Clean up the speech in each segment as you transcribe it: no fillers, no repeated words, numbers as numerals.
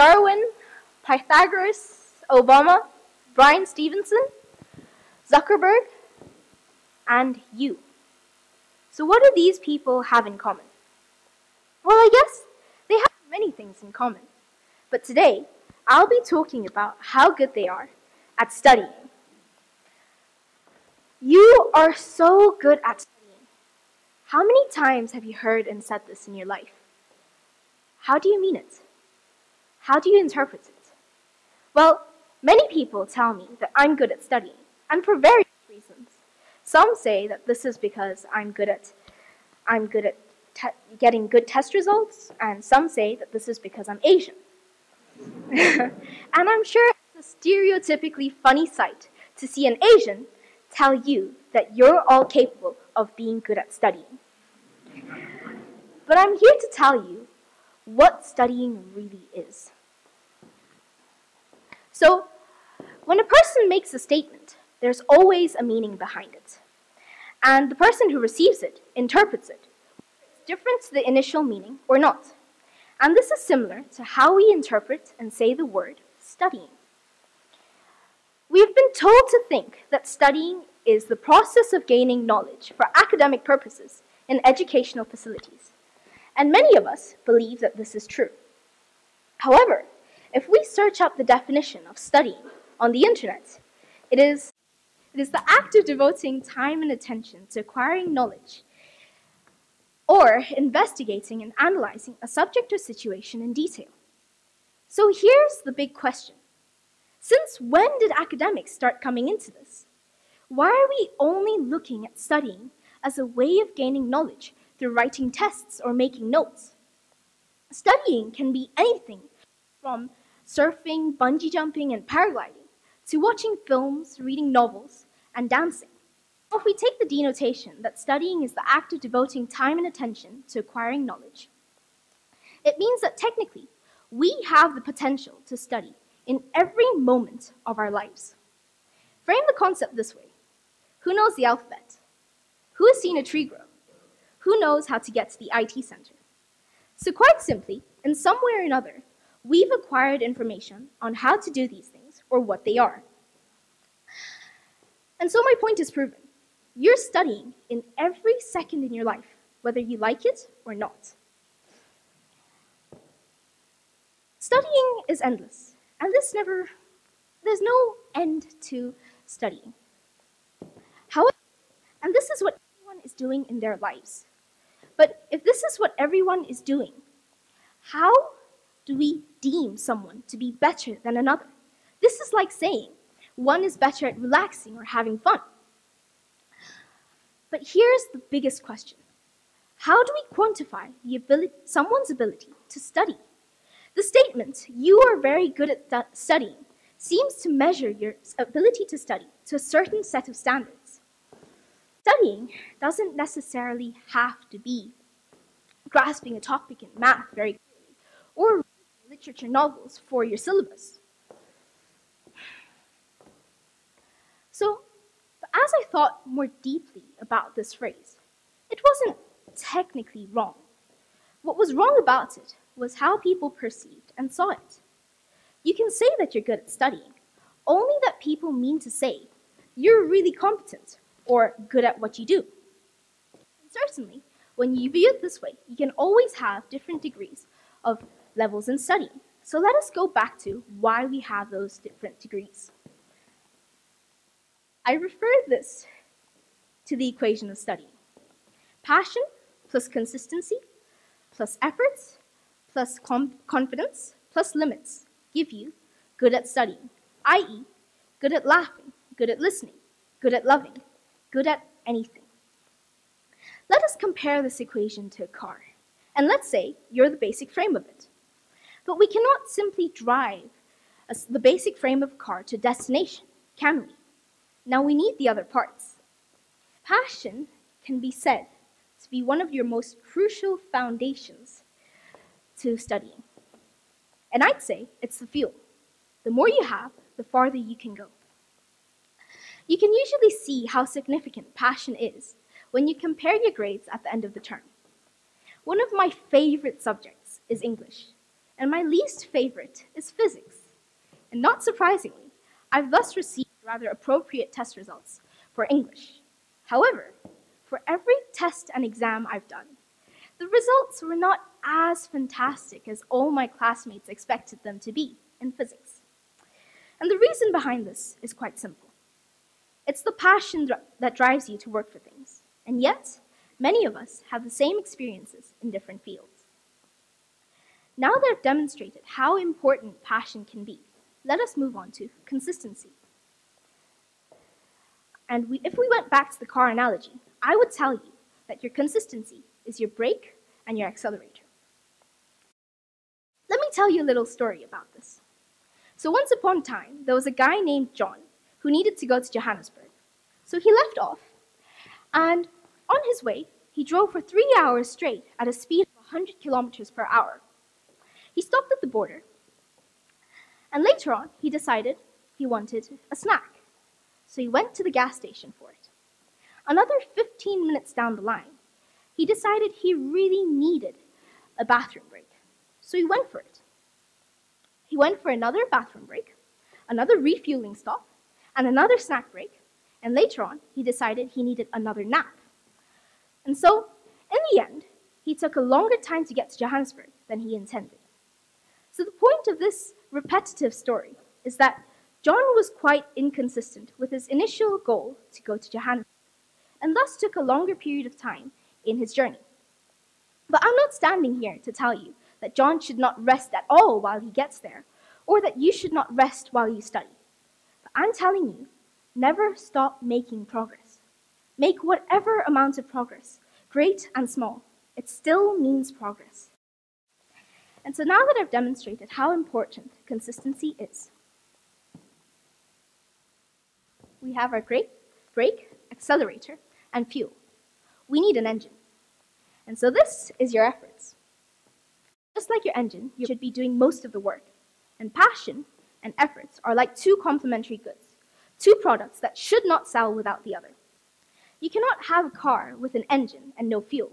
Darwin, Pythagoras, Obama, Brian Stevenson, Zuckerberg, and you. So what do these people have in common? Well, I guess they have many things in common. But today, I'll be talking about how good they are at studying. You are so good at studying. How many times have you heard and said this in your life? How do you mean it? How do you interpret it? Well, many people tell me that I'm good at studying, and for various reasons. Some say that this is because I'm good at getting good test results, and some say that this is because I'm Asian. And I'm sure it's a stereotypically funny sight to see an Asian tell you that you're all capable of being good at studying. But I'm here to tell you what studying really is. So, when a person makes a statement, there's always a meaning behind it. And the person who receives it interprets it, different to the initial meaning or not. And this is similar to how we interpret and say the word studying. We've been told to think that studying is the process of gaining knowledge for academic purposes in educational facilities. And many of us believe that this is true. However, if we search up the definition of studying on the internet, it is the act of devoting time and attention to acquiring knowledge or investigating and analyzing a subject or situation in detail. So here's the big question. Since when did academics start coming into this? Why are we only looking at studying as a way of gaining knowledge through writing tests or making notes? Studying can be anything from surfing, bungee jumping, and paragliding to watching films, reading novels, and dancing. If we take the denotation that studying is the act of devoting time and attention to acquiring knowledge, it means that technically we have the potential to study in every moment of our lives. Frame the concept this way. Who knows the alphabet? Who has seen a tree grow? Who knows how to get to the IT center? So quite simply, in some way or another, we've acquired information on how to do these things or what they are. And so my point is proven. You're studying in every second in your life, whether you like it or not. Studying is endless, and there's no end to studying. However, and this is what everyone is doing in their lives. But if this is what everyone is doing, how do we deem someone to be better than another? This is like saying one is better at relaxing or having fun. But here's the biggest question. How do we quantify someone's ability to study? The statement, "You are very good at studying," seems to measure your ability to study to a certain set of standards. Studying doesn't necessarily have to be grasping a topic in math very clearly or reading literature novels for your syllabus. So, as I thought more deeply about this phrase, it wasn't technically wrong. What was wrong about it was how people perceived and saw it. You can say that you're good at studying, only that people mean to say you're really competent or good at what you do. And certainly, when you view it this way, you can always have different degrees of levels in studying. So let us go back to why we have those different degrees. I refer this to the equation of studying. Passion plus consistency plus efforts plus confidence plus limits give you good at studying, i.e., good at laughing, good at listening, good at loving, good at anything. Let us compare this equation to a car, and let's say you're the basic frame of it. But we cannot simply drive the basic frame of a car to a destination, can we? Now we need the other parts. Passion can be said to be one of your most crucial foundations to studying. And I'd say it's the fuel. The more you have, the farther you can go. You can usually see how significant passion is when you compare your grades at the end of the term. One of my favorite subjects is English, and my least favorite is physics. And not surprisingly, I've thus received rather appropriate test results for English. However, for every test and exam I've done, the results were not as fantastic as all my classmates expected them to be in physics. And the reason behind this is quite simple. It's the passion that drives you to work for things, and yet, many of us have the same experiences in different fields. Now that I've demonstrated how important passion can be, let us move on to consistency. And if we went back to the car analogy, I would tell you that your consistency is your brake and your accelerator. Let me tell you a little story about this. So once upon a time, there was a guy named John who needed to go to Johannesburg. So he left off, and on his way, he drove for 3 hours straight at a speed of 100 kilometers per hour. He stopped at the border, and later on, he decided he wanted a snack. So he went to the gas station for it. Another 15 minutes down the line, he decided he really needed a bathroom break. So he went for it. He went for another bathroom break, another refueling stop, and another snack break, and later on, he decided he needed another nap. And so, in the end, he took a longer time to get to Johannesburg than he intended. So the point of this repetitive story is that John was quite inconsistent with his initial goal to go to Johannesburg, and thus took a longer period of time in his journey. But I'm not standing here to tell you that John should not rest at all while he gets there, or that you should not rest while you study. But I'm telling you, never stop making progress. Make whatever amount of progress, great and small, it still means progress. And so now that I've demonstrated how important consistency is, we have our brake, accelerator, and fuel. We need an engine. And so this is your efforts. Just like your engine, you should be doing most of the work. And passion and efforts are like two complementary goods, two products that should not sell without the other. You cannot have a car with an engine and no fuel,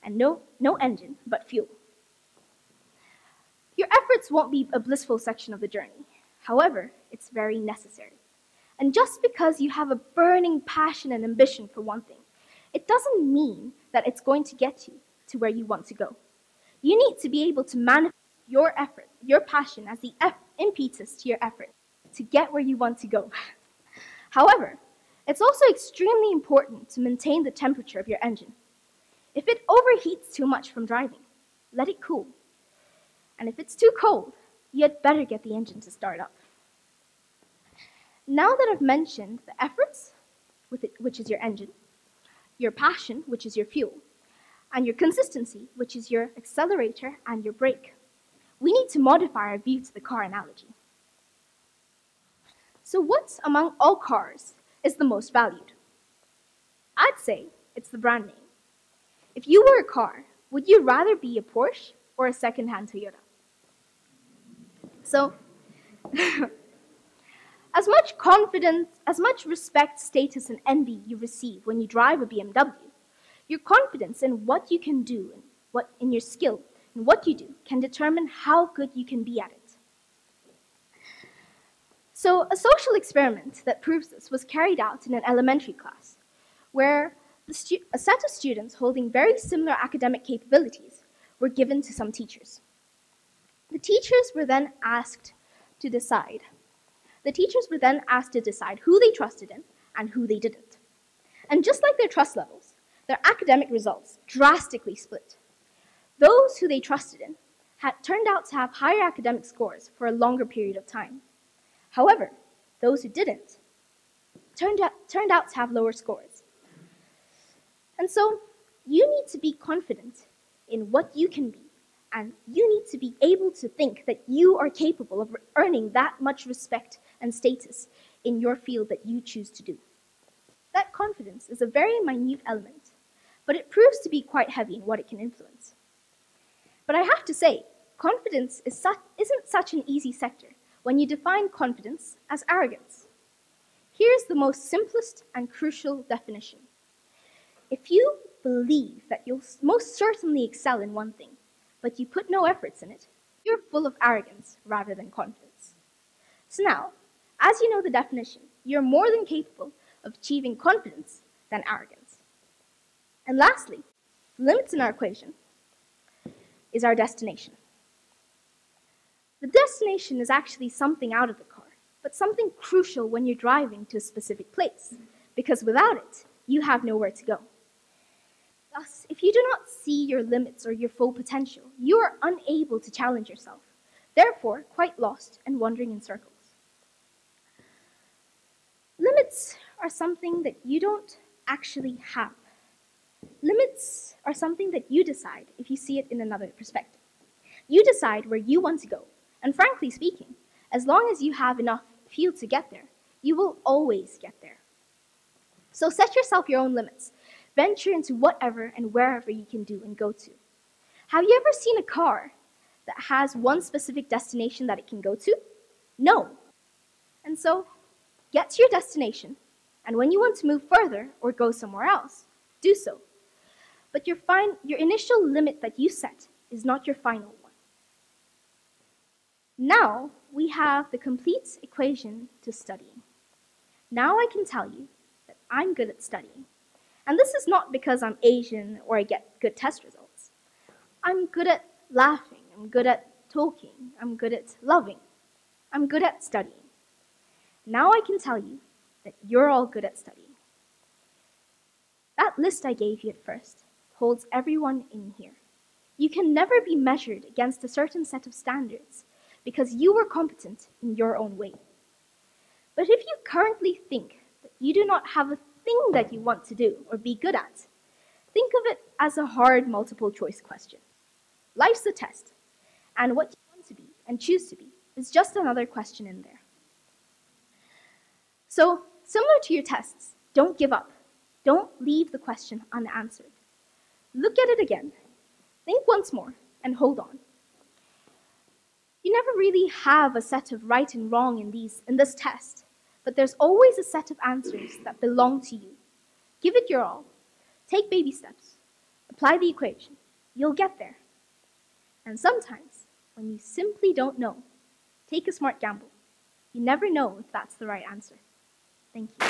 and no engine but fuel. Your efforts won't be a blissful section of the journey. However, it's very necessary. And just because you have a burning passion and ambition for one thing, it doesn't mean that it's going to get you to where you want to go. You need to be able to manifest your effort, your passion as the impetus to your effort to get where you want to go. However, it's also extremely important to maintain the temperature of your engine. If it overheats too much from driving, let it cool. And if it's too cold, you had better get the engine to start up. Now that I've mentioned the efforts, which is your engine, your passion, which is your fuel, and your consistency, which is your accelerator and your brake, we need to modify our view to the car analogy. So what among all cars is the most valued? I'd say it's the brand name. If you were a car, would you rather be a Porsche or a second-hand Toyota? So, as much confidence, as much respect, status, and envy you receive when you drive a BMW, your confidence in what you can do, and in your skill, and what you do, can determine how good you can be at it. So, a social experiment that proves this was carried out in an elementary class, where a set of students holding very similar academic capabilities were given to some teachers. The teachers were then asked to decide. Who they trusted in and who they didn't. And just like their trust levels, their academic results drastically split. Those who they trusted in had turned out to have higher academic scores for a longer period of time. However, those who didn't turned out to have lower scores. And so, you need to be confident in what you can be, and you need to be able to think that you are capable of earning that much respect and status in your field that you choose to do. That confidence is a very minute element, but it proves to be quite heavy in what it can influence. But I have to say, confidence isn't such an easy sector when you define confidence as arrogance. Here's the most simplest and crucial definition. If you believe that you'll most certainly excel in one thing, but you put no efforts in it, You're full of arrogance rather than confidence. So now, as you know the definition, you're more than capable of achieving confidence than arrogance. And lastly, the limits in our equation is our destination. The destination is actually something out of the car, but something crucial when you're driving to a specific place, because without it, you have nowhere to go. Thus, if you do not see your limits or your full potential, you are unable to challenge yourself, therefore quite lost and wandering in circles. Limits are something that you don't actually have. Limits are something that you decide if you see it in another perspective. You decide where you want to go, and frankly speaking, as long as you have enough fuel to get there, you will always get there. So set yourself your own limits. Venture into whatever and wherever you can do and go to. Have you ever seen a car that has one specific destination that it can go to? No. And so, get to your destination, and when you want to move further or go somewhere else, do so. But your initial limit that you set is not your final one. Now, we have the complete equation to studying. Now I can tell you that I'm good at studying. And this is not because I'm Asian or I get good test results. I'm good at laughing, I'm good at talking, I'm good at loving, I'm good at studying. Now I can tell you that you're all good at studying. That list I gave you at first holds everyone in here. You can never be measured against a certain set of standards because you were competent in your own way. But if you currently think that you do not have a thing that you want to do or be good at, think of it as a hard multiple choice question. Life's a test, and what you want to be and choose to be is just another question in there. So, similar to your tests, don't give up. Don't leave the question unanswered. Look at it again, think once more, and hold on. You never really have a set of right and wrong in this test, but there's always a set of answers that belong to you. Give it your all. Take baby steps. Apply the equation. You'll get there. And sometimes, when you simply don't know, take a smart gamble. You never know if that's the right answer. Thank you.